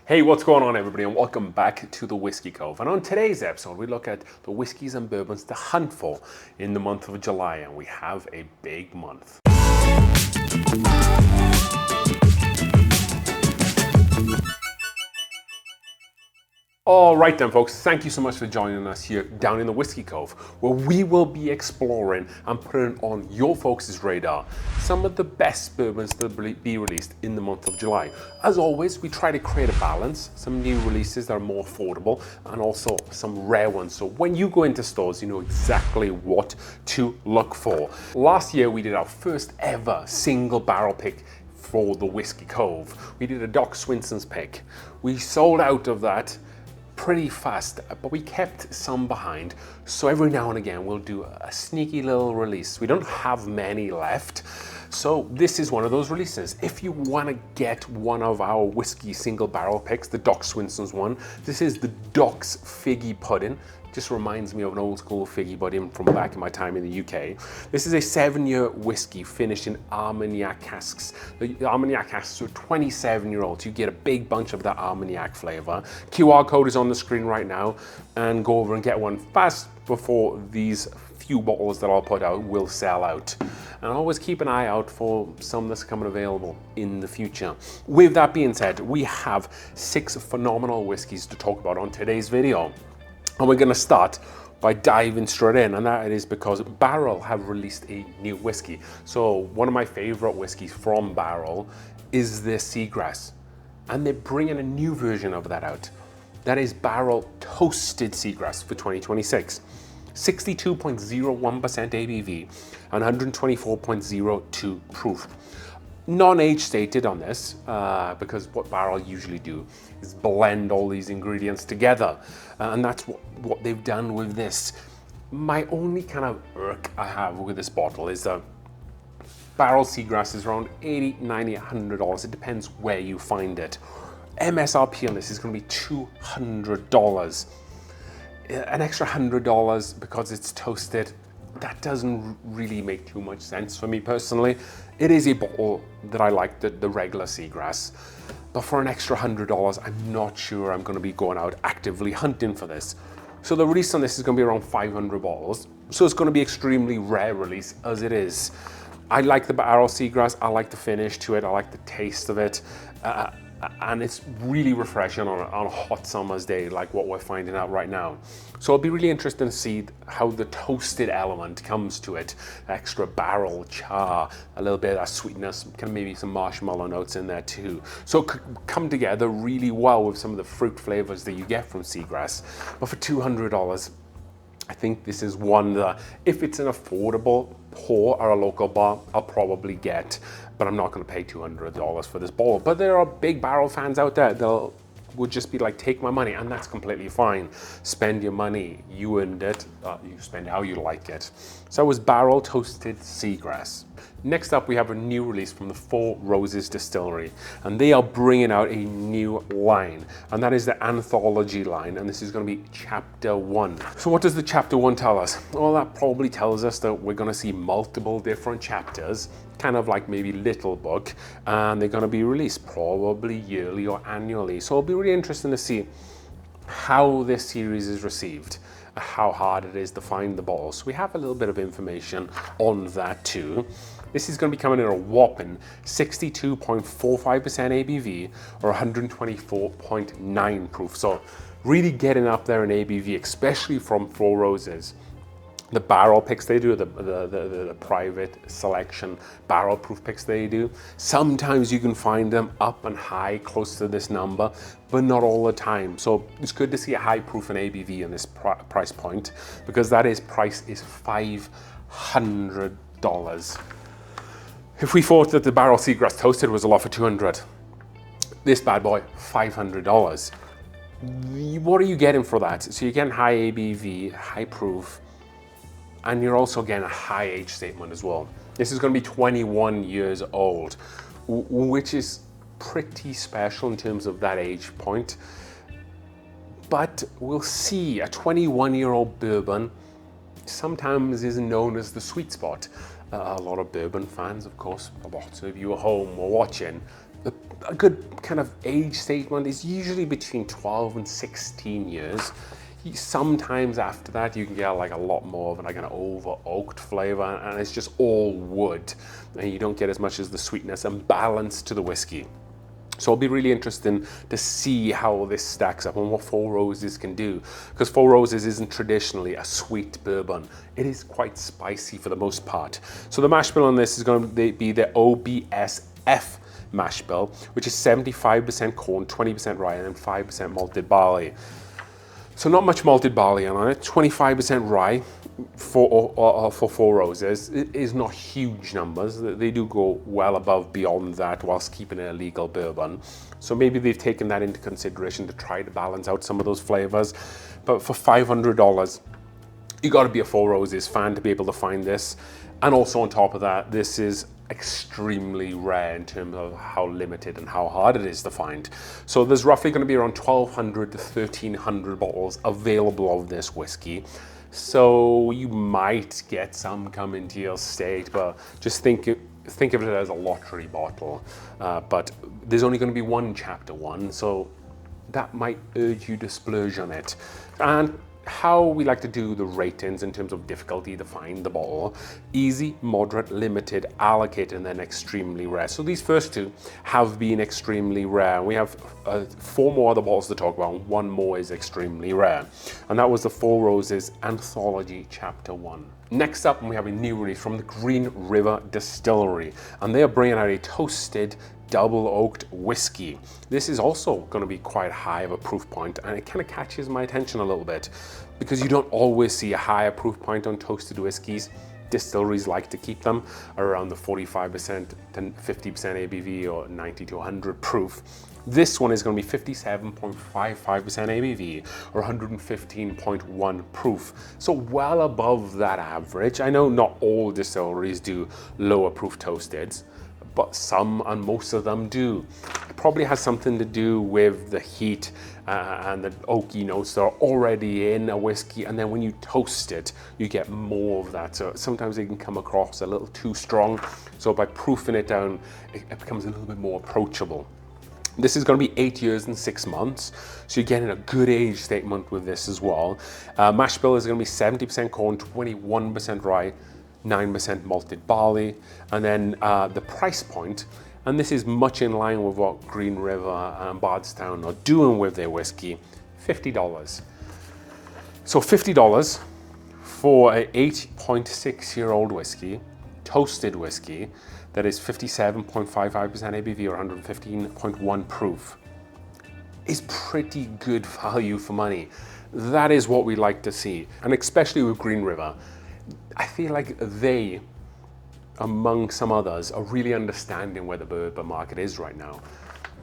Hey, what's going on everybody, and welcome back to the Whiskey Cove. And on today's episode, we look at the whiskeys and bourbons to hunt for in the month of July, and we have a big month. All right then folks, thank you so much for joining us here down in the Whiskey Cove, where we will be exploring and putting on your folks' radar some of the best bourbons to be released in the month of July. As always, we try to create a balance, some new releases that are more affordable and also some rare ones. So when you go into stores, you know exactly what to look for. Last year, we did our first ever single barrel pick for the Whiskey Cove. We did a Doc Swinson's pick. We sold out of that pretty fast, but we kept some behind. So every now and again, we'll do a sneaky little release. We don't have many left. So this is one of those releases. If you want to get one of our whiskey single barrel picks, the Doc Swinson's one, this is the Doc's Figgy Pudding. Just reminds me of an old school figgy pudding from back in my time in the UK. This is a 7-year whiskey finished in Armagnac casks. The Armagnac casks are 27-year-olds. You get a big bunch of that Armagnac flavor. QR code is on the screen right now, and go over and get one fast before these few bottles that I'll put out will sell out. And always keep an eye out for some that's coming available in the future. With that being said, we have 6 phenomenal whiskeys to talk about on today's video. And we're going to start by diving straight in, and that is because Barrell have released a new whiskey. So one of my favorite whiskeys from Barrell is the Seagrass, and they're bringing a new version of that out. That is Barrell Toasted Seagrass for 2026. 62.01% ABV and 124.02 proof. Non-age stated on this, because what Barrell usually do is blend all these ingredients together, and that's what they've done with this. My only kind of irk I have with this bottle is that Barrell Seagrass is around $80, $90, $100. It depends where you find it. MSRP on this is going to be $200. An extra $100 because it's toasted, that doesn't really make too much sense for me personally. It is a bottle that I like, the regular Seagrass, but for an extra $100, I'm not sure I'm going to be going out actively hunting for this. So the release on this is going to be around 500 bottles. So it's going to be extremely rare release as it is. I like the Barrell Seagrass. I like the finish to it. I like the taste of it. And it's really refreshing on a hot summer's day like what we're finding out right now. So it'll be really interesting to see how the toasted element comes to it. Extra barrel char, a little bit of that sweetness, kind of maybe some marshmallow notes in there too. So it could come together really well with some of the fruit flavors that you get from Seagrass. But for $200, I think this is one that, if it's an affordable pour or a local bar, I'll probably get, but I'm not going to pay $200 for this bottle. But there are big Barrell fans out there that would just be like, take my money, and that's completely fine. Spend your money, you earned it, you spend how you like it. So it was Barrell Toasted Seagrass. Next up, we have a new release from the Four Roses Distillery, and they are bringing out a new line, and that is the anthology line, and this is going to be Chapter 1. So what does the Chapter 1 tell us? Well, that probably tells us that we're going to see multiple different chapters, kind of like maybe Little Book, and they're going to be released probably yearly or annually. So it'll be really interesting to see how this series is received, how hard it is to find the bottles. So we have a little bit of information on that too. This is going to be coming in a whopping 62.45% ABV or 124.9 proof. So really getting up there in ABV, especially from Four Roses. The barrel picks they do, the private selection barrel proof picks they do, sometimes you can find them up and high close to this number, but not all the time. So it's good to see a high proof and ABV in this price point, because price is $500. If we thought that the Barrell Seagrass Toasted was a lot for $200, this bad boy, $500. What are you getting for that? So you're getting high ABV, high proof, and you're also getting a high age statement as well. This is going to be 21 years old, which is pretty special in terms of that age point. But we'll see, a 21-year-old bourbon sometimes is known as the sweet spot. A lot of bourbon fans, of course, lots of you at home are watching. a good kind of age statement is usually between 12 and 16 years. Sometimes after that you can get like a lot more of like an over oaked flavor, and it's just all wood, and you don't get as much as the sweetness and balance to the whiskey. So it'll be really interesting to see how this stacks up and what Four Roses can do, because Four Roses isn't traditionally a sweet bourbon. It is quite spicy for the most part. So the mash bill on this is going to be the OBSF mash bill, which is 75% corn, 20% rye, and then 5% malted barley. So not much malted barley on it. 25% rye for Four Roses. It is not huge numbers. They do go well above beyond that whilst keeping it a legal bourbon. So maybe they've taken that into consideration to try to balance out some of those flavors. But for $500, you got to be a Four Roses fan to be able to find this. And also on top of that, this is extremely rare in terms of how limited and how hard it is to find. So there's roughly going to be around 1,200 to 1,300 bottles available of this whiskey. So you might get some coming to your state, but just think of it as a lottery bottle. But there's only going to be one chapter one, so that might urge you to splurge on it. And how we like to do the ratings in terms of difficulty to find the bottle: easy, moderate, limited, allocated, and then extremely rare. So these first two have been extremely rare. We have 4 more other bottles to talk about. One more is extremely rare, and that was the Four Roses Anthology Chapter 1. Next up, we have a new release from the Green River Distillery, and they are bringing out a toasted double oaked whiskey. This is also going to be quite high of a proof point, and it kind of catches my attention a little bit because you don't always see a higher proof point on toasted whiskeys. Distilleries like to keep them around the 45% to 50% ABV or 90 to 100 proof. This one is going to be 57.55% ABV or 115.1 proof. So well above that average. I know not all distilleries do lower proof toasteds, but some and most of them do. It probably has something to do with the heat and the oaky notes that are already in a whiskey, and then when you toast it, you get more of that. So sometimes it can come across a little too strong. So by proofing it down, it becomes a little bit more approachable. This is going to be 8 years and 6 months, so you're getting a good age statement with this as well. Mash bill is going to be 70% corn, 21% rye, 9% malted barley, and then the price point, and this is much in line with what Green River and Bardstown are doing with their whiskey, $50. So $50 for an 8.6-year-old whiskey, toasted whiskey, that is 57.55% ABV or 115.1 proof, is pretty good value for money. That is what we like to see, and especially with Green River. I feel like they, among some others, are really understanding where the bourbon market is right now.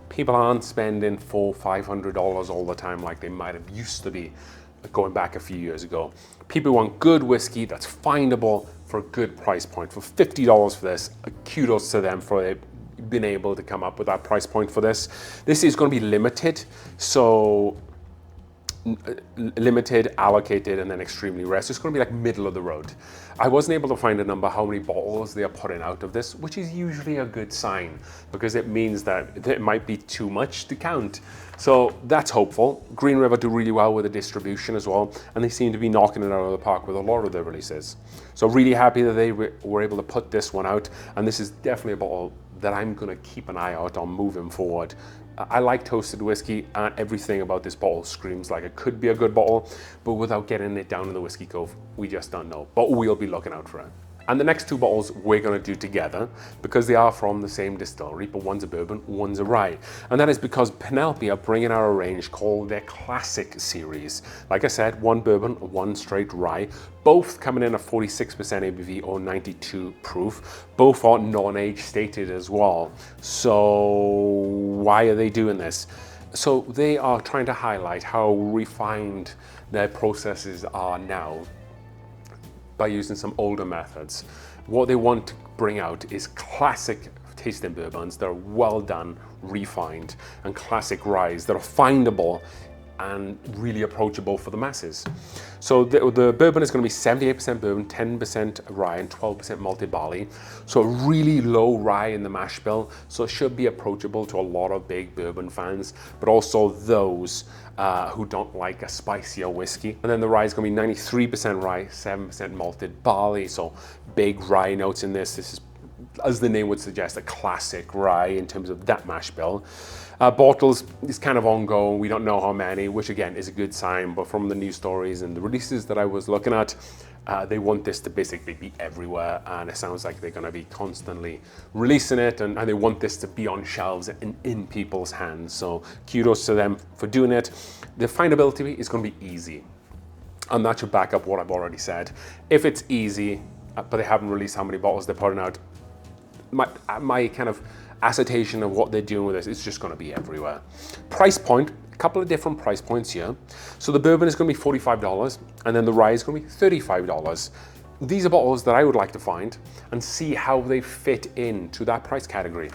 People aren't spending $400-500 all the time like they might have used to be going back a few years ago. People want good whiskey that's findable for a good price point. For $50 for this, kudos to them for being able to come up with that price point for this. This is going to be limited, so limited, allocated, and then extremely rare. So it's going to be like middle of the road. I wasn't able to find a number how many bottles they are putting out of this, which is usually a good sign because it means that it might be too much to count. So that's hopeful. Green River do really well with the distribution as well, and they seem to be knocking it out of the park with a lot of their releases. So really happy that they were able to put this one out, and this is definitely a bottle that I'm going to keep an eye out on moving forward. I like toasted whiskey, and everything about this bottle screams like it could be a good bottle, but without getting it down in the Whiskey Cove, we just don't know. But we'll be looking out for it. And the next 2 bottles we're going to do together because they are from the same distillery, but one's a bourbon, one's a rye. And that is because Penelope are bringing out a range called their Classic series. Like I said, 1 bourbon, 1 straight rye, both coming in at 46% ABV or 92 proof. Both are non-age stated as well. So why are they doing this? So they are trying to highlight how refined their processes are now by using some older methods. What they want to bring out is classic tasting bourbons that are well done, refined, and classic ryes that are findable and really approachable for the masses. So the bourbon is going to be 78% bourbon, 10% rye, and 12% malted barley. So a really low rye in the mash bill. So it should be approachable to a lot of big bourbon fans, but also those who don't like a spicier whiskey. And then the rye is going to be 93% rye, 7% malted barley. So big rye notes in this. This is, as the name would suggest, a classic rye in terms of that mash bill. Bottles is kind of ongoing. We don't know how many, which again is a good sign, but from the news stories and the releases that I was looking at, they want this to basically be everywhere, and it sounds like they're going to be constantly releasing it, and they want this to be on shelves and in people's hands. So kudos to them for doing it. The findability is going to be easy, and that should back up what I've already said. If it's easy, but they haven't released how many bottles they're putting out, my kind of assertion of what they're doing with this is just going to be everywhere. Price point, a couple of different price points here. So the bourbon is going to be $45, and then the rye is going to be $35. These are bottles that I would like to find and see how they fit into that price category.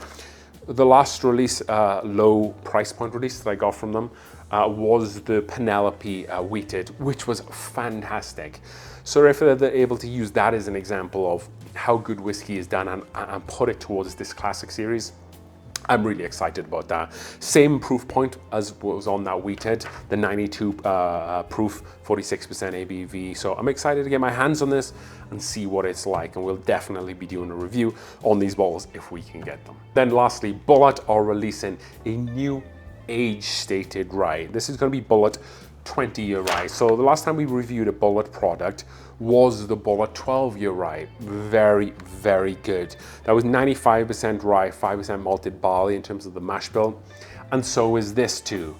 The last release, low price point release that I got from them was the Penelope wheated, which was fantastic. So if they're able to use that as an example of how good whiskey is done and put it towards this classic series, I'm really excited about that. Same proof point as was on that wheated, the 92 proof, 46% ABV. So I'm excited to get my hands on this and see what it's like. And we'll definitely be doing a review on these bottles if we can get them. Then lastly, Bulleit are releasing a new age stated rye. This is going to be Bulleit 20-year rye. So the last time we reviewed a Bulleit product was the Bulleit 12-year rye. Very, very good. That was 95% rye, 5% malted barley in terms of the mash bill. And so is this too.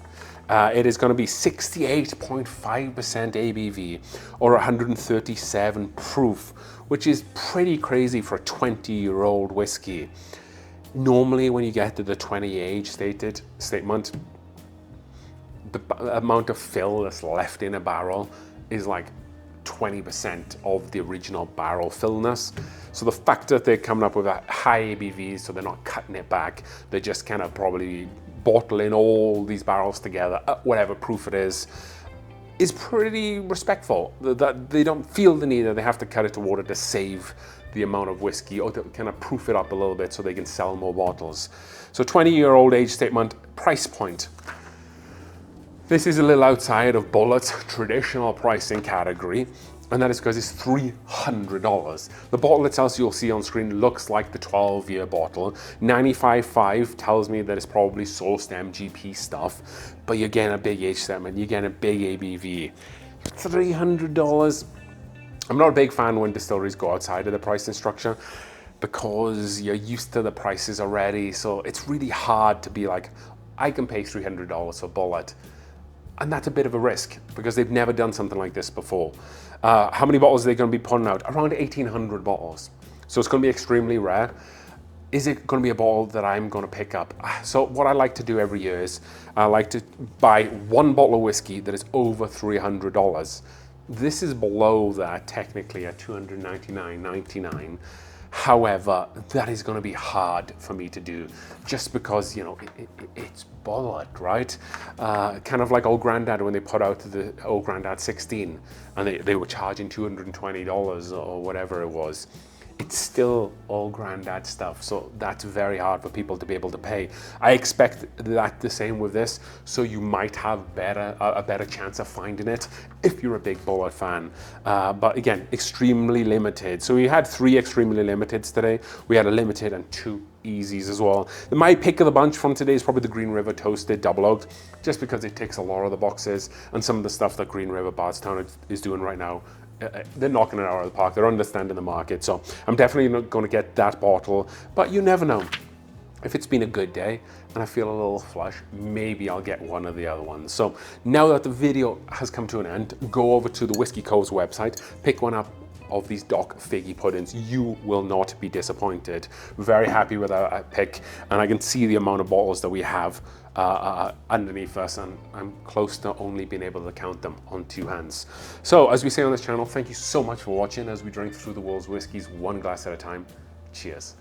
It is going to be 68.5% ABV or 137 proof, which is pretty crazy for a 20-year-old whiskey. Normally when you get to the 20 age statement, the amount of fill that's left in a barrel is like 20% of the original barrel fillness. So the fact that they're coming up with a high ABV, so they're not cutting it back, they're just kind of probably bottling all these barrels together at whatever proof it is pretty respectful. That they don't feel the need that they have to cut it to water to save the amount of whiskey or to kind of proof it up a little bit so they can sell more bottles. So 20-year-old age statement, price point. This is a little outside of Bulleit's traditional pricing category, and that is because it's $300. The bottle itself, you'll see on screen, looks like the 12-year bottle. 95.5 tells me that it's probably sourced MGP stuff, but you're getting a big age statement, you're getting a big ABV. $300. I'm not a big fan when distilleries go outside of the pricing structure because you're used to the prices already, so it's really hard to be like, I can pay $300 for Bulleit. And that's a bit of a risk because they've never done something like this before. How many bottles are they going to be putting out? Around 1,800 bottles. So it's going to be extremely rare. Is it going to be a bottle that I'm going to pick up? So what I like to do every year is I like to buy one bottle of whiskey that is over $300. This is below that technically at $299.99. However, that is going to be hard for me to do just because, you know, it's Bulleit, right? Kind of like Old Grandad when they put out the Old Grandad 16 and they were charging $220 or whatever it was. It's still Old Grandad stuff, so that's very hard for people to be able to pay. I expect that the same with this, so you might have a better chance of finding it if you're a big Bulleit fan. But again, extremely limited. So we had 3 extremely limiteds today. We had a limited and 2 easies as well. My pick of the bunch from today is probably the Green River Toasted Double Oaked, just because it ticks a lot of the boxes, and some of the stuff that Green River Bardstown is doing right now, they're knocking it out of the park. They're understanding the market. So I'm definitely not going to get that bottle, but you never know. If it's been a good day and I feel a little flush, maybe I'll get one of the other ones. So now that the video has come to an end, go over to the Whiskey Cove's website, pick one up of these Doc Figgy puddings. You will not be disappointed. Very happy with our pick, and I can see the amount of bottles that we have underneath us, and I'm close to only being able to count them on 2 hands. So as we say on this channel, thank you so much for watching as we drink through the world's whiskeys one glass at a time. Cheers.